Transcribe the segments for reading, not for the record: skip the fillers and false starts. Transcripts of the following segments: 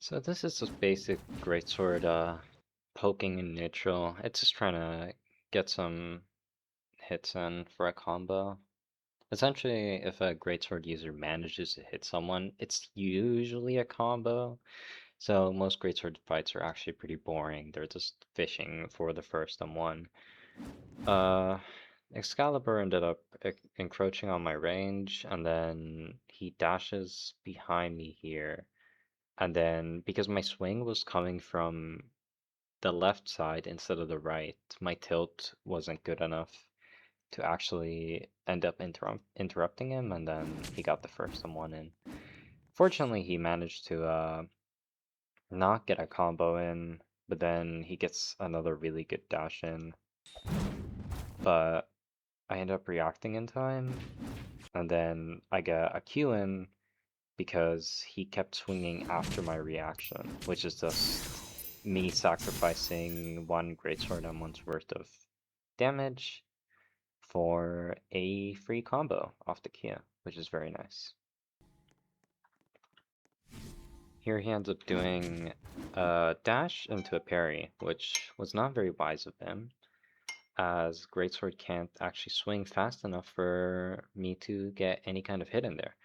So this is just basic Greatsword poking in neutral. It's just trying to get some hits in for a combo. Essentially, if a Greatsword user manages to hit someone, it's usually a combo. So most Greatsword fights are actually pretty boring. They're just fishing for the first M1. Uh, Excalibur ended up encroaching on my range, and then he dashes behind me here. And then because my swing was coming from the left side instead of the right, my tilt wasn't good enough to actually end up interrupting him, and then he got the first M1 in. Fortunately, he managed to not get a combo in, but then he gets another really good dash in. But I end up reacting in time, and then I get a Q in because he kept swinging after my reaction, which is just me sacrificing one Greatsword and one's worth of damage for a free combo off the Kia, which is very nice. Here he ends up doing a dash into a parry, which was not very wise of him, as Greatsword can't actually swing fast enough for me to get any kind of hit in there.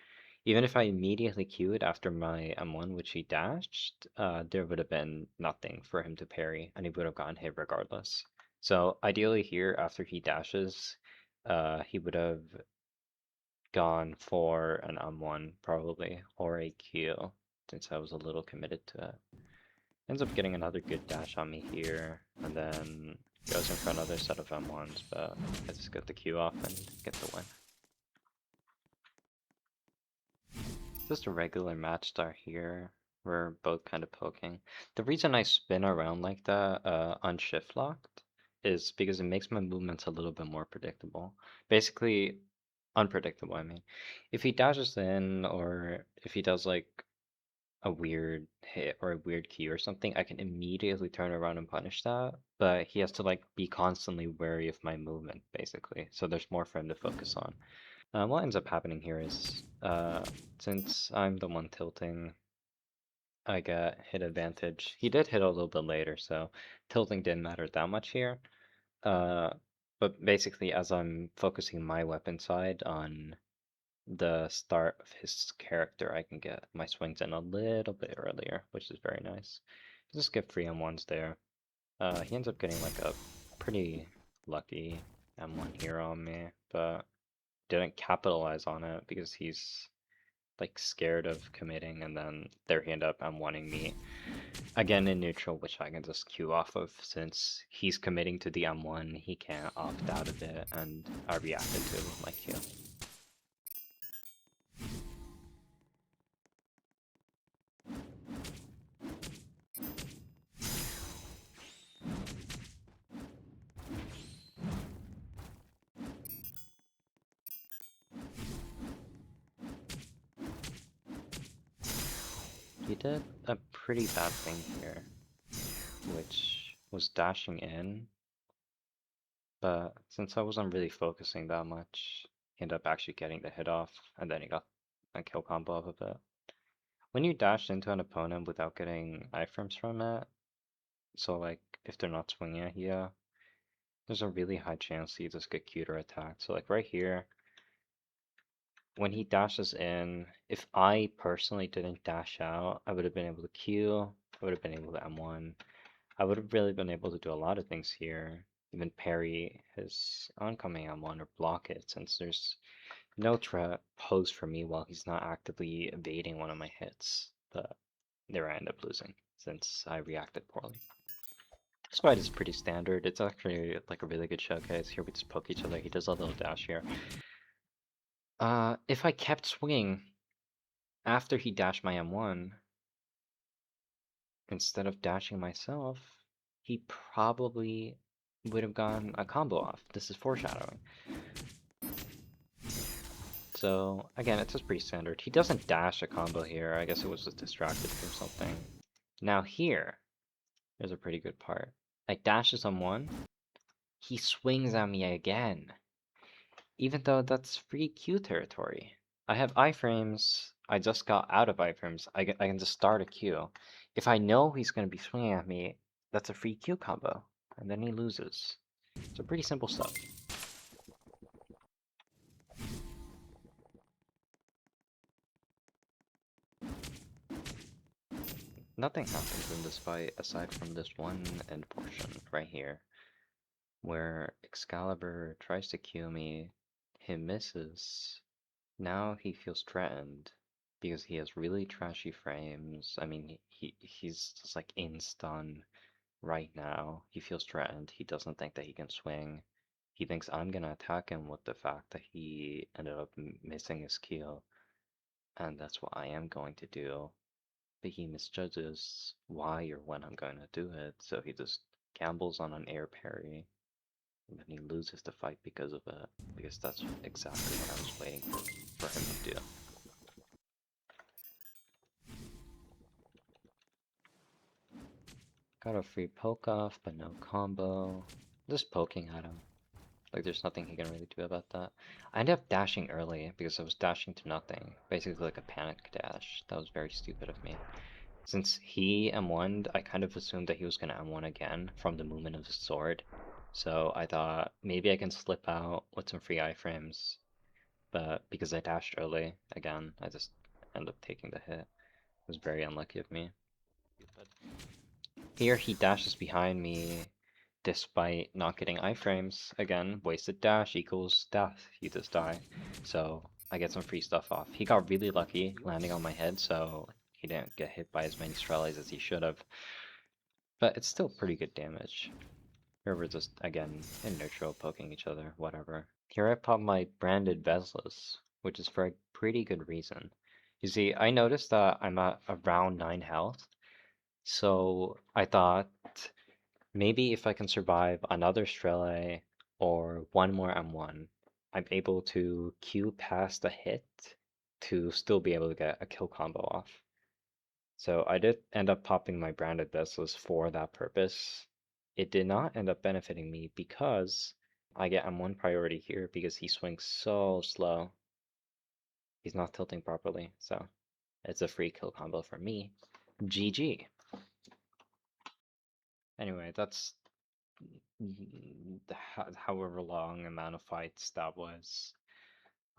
Even if I immediately queued after my M1, which he dashed, there would have been nothing for him to parry, and he would have gotten hit regardless. So ideally here, after he dashes, he would have gone for an M1 probably, or a Q, since I was a little committed to it. Ends up getting another good dash on me here, and then goes in for another set of M1s, but I just get the Q off and get the win. Just a regular match start here. We're both kind of poking. The reason I spin around like that, unshift locked, is because it makes my movements a little bit more predictable. Basically, unpredictable, I mean. If he dashes in, or if he does like a weird hit or a weird key or something, I can immediately turn around and punish that. But he has to like be constantly wary of my movement, basically. So there's more for him to focus on. What ends up happening here is, since I'm the one tilting, I get hit advantage. He did hit a little bit later, so tilting didn't matter that much here. Uh, but basically, as I'm focusing my weapon side on the start of his character, I can get my swings in a little bit earlier, which is very nice. Just get free M1s there. He ends up getting like a pretty lucky M1 here on me, but didn't capitalize on it because he's like scared of committing, and then there he ended up M1ing me again in neutral, which I can just queue off of since he's committing to the M1, he can't opt out of it, and I reacted to it with my Q. He did a pretty bad thing here, which was dashing in, but since I wasn't really focusing that much, he ended up actually getting the hit off, and then he got a kill combo off of it. When you dash into an opponent without getting iframes from it, so like if they're not swinging at you, there's a really high chance you just get cuter attacked. So like right here, when he dashes in, if I personally didn't dash out, I would have been able to Q, I would have been able to M1. I would have really been able to do a lot of things here, even parry his oncoming M1 or block it, since there's no threat posed for me while he's not actively evading one of my hits. But there I end up losing, since I reacted poorly. This fight is pretty standard. It's actually like a really good showcase. Here we just poke each other. He does a little dash here. If I kept swinging after he dashed my M1, instead of dashing myself, he probably would have gotten a combo off. This is foreshadowing. So again, it's just pretty standard. He doesn't dash a combo here. I guess it was just distracted from something. Now here, there's a pretty good part. I dashes on one, he swings at me again. Even though that's free Q territory. I have iframes, I just got out of iframes. I can just start a Q. If I know he's going to be swinging at me, that's a free Q combo. And then he loses. So pretty simple stuff. Nothing happens in this fight aside from this one end portion right here, where Excalibur tries to Q me, he misses. Now he feels threatened because he has really trashy frames. I mean, he's just like in stun right now. He feels threatened. He doesn't think that he can swing. He thinks I'm gonna attack him with the fact that he ended up missing his Q, and that's what I am going to do. But he misjudges why or when I'm going to do it, so he just gambles on an air parry, and then he loses the fight because of it, because that's exactly what I was waiting for him to do. Got a free poke off, but no combo. Just poking at him. Like, there's nothing he can really do about that. I ended up dashing early because I was dashing to nothing. Basically like a panic dash. That was very stupid of me. Since he M1'd, I kind of assumed that he was gonna M1 again from the movement of his sword. So I thought maybe I can slip out with some free iframes. But because I dashed early, again, I just end up taking the hit. It was very unlucky of me. But here he dashes behind me despite not getting iframes. Again, wasted dash equals death. You just die. So I get some free stuff off. He got really lucky landing on my head, so he didn't get hit by as many Strellies as he should have. But it's still pretty good damage. Here we're just, again, in neutral, poking each other, whatever. Here I pop my branded Veslas, which is for a pretty good reason. You see, I noticed that I'm at around 9 health, so I thought maybe if I can survive another Strele or one more M1, I'm able to Q past a hit to still be able to get a kill combo off. So I did end up popping my branded vessels for that purpose. It did not end up benefiting me because I get M1 priority here because he swings so slow. He's not tilting properly, so it's a free kill combo for me. GG. Anyway, that's however long amount of fights that was.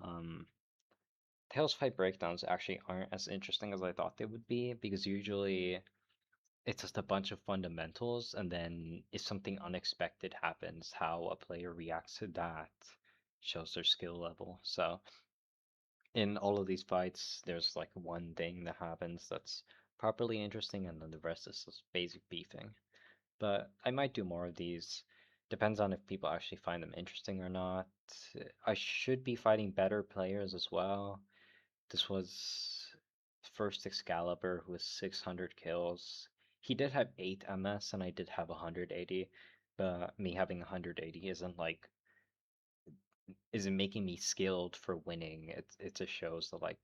Um, Tails fight breakdowns actually aren't as interesting as I thought they would be because usually it's just a bunch of fundamentals, and then if something unexpected happens, how a player reacts to that shows their skill level. So in all of these fights, there's like one thing that happens that's properly interesting, and then the rest is just basic beefing. But I might do more of these. Depends on if people actually find them interesting or not. I should be fighting better players as well. This was first Excalibur who was 600 kills. He did have 8 MS and I did have 180, but me having 180 isn't making me skilled for winning. It just shows that like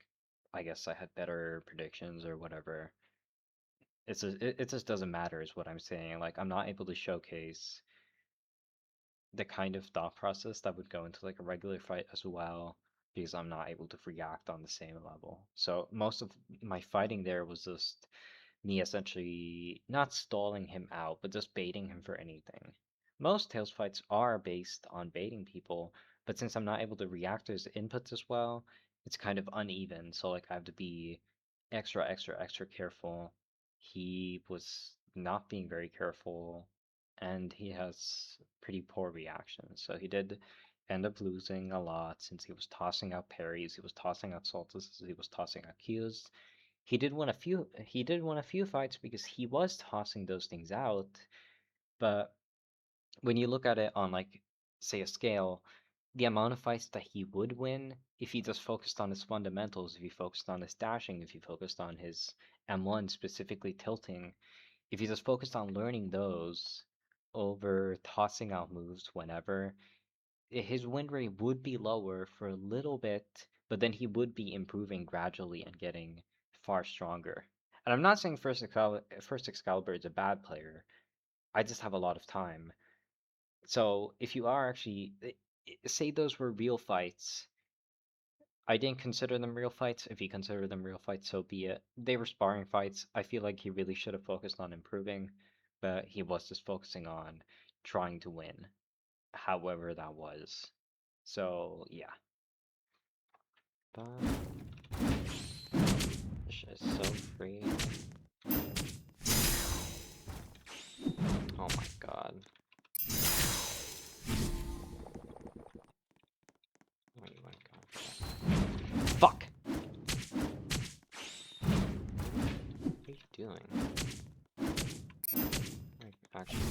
I guess I had better predictions or whatever. It just doesn't matter is what I'm saying. Like I'm not able to showcase the kind of thought process that would go into like a regular fight as well because I'm not able to react on the same level. So most of my fighting there was just me essentially not stalling him out, but just baiting him for anything. Most Tails fights are based on baiting people, but since I'm not able to react to his inputs as well, it's kind of uneven. So like I have to be extra careful. He was not being very careful, and he has pretty poor reactions. So he did end up losing a lot since he was tossing out parries, he was tossing out saltas, he was tossing out Qs. He did win a few fights because he was tossing those things out, but when you look at it on like say a scale, the amount of fights that he would win if he just focused on his fundamentals, if he focused on his dashing, if he focused on his M1 specifically tilting, if he just focused on learning those over tossing out moves whenever, his win rate would be lower for a little bit, but then he would be improving gradually and getting far stronger. And I'm not saying First Excalibur is a bad player. I just have a lot of time. So if you are actually say those were real fights, I didn't consider them real fights. If he considered them real fights, so be it. They were sparring fights. I feel like he really should have focused on improving, but he was just focusing on trying to win, however that was. So yeah. But this shit is so free. Oh my god. Oh my god. Fuck! What are you doing? Actually,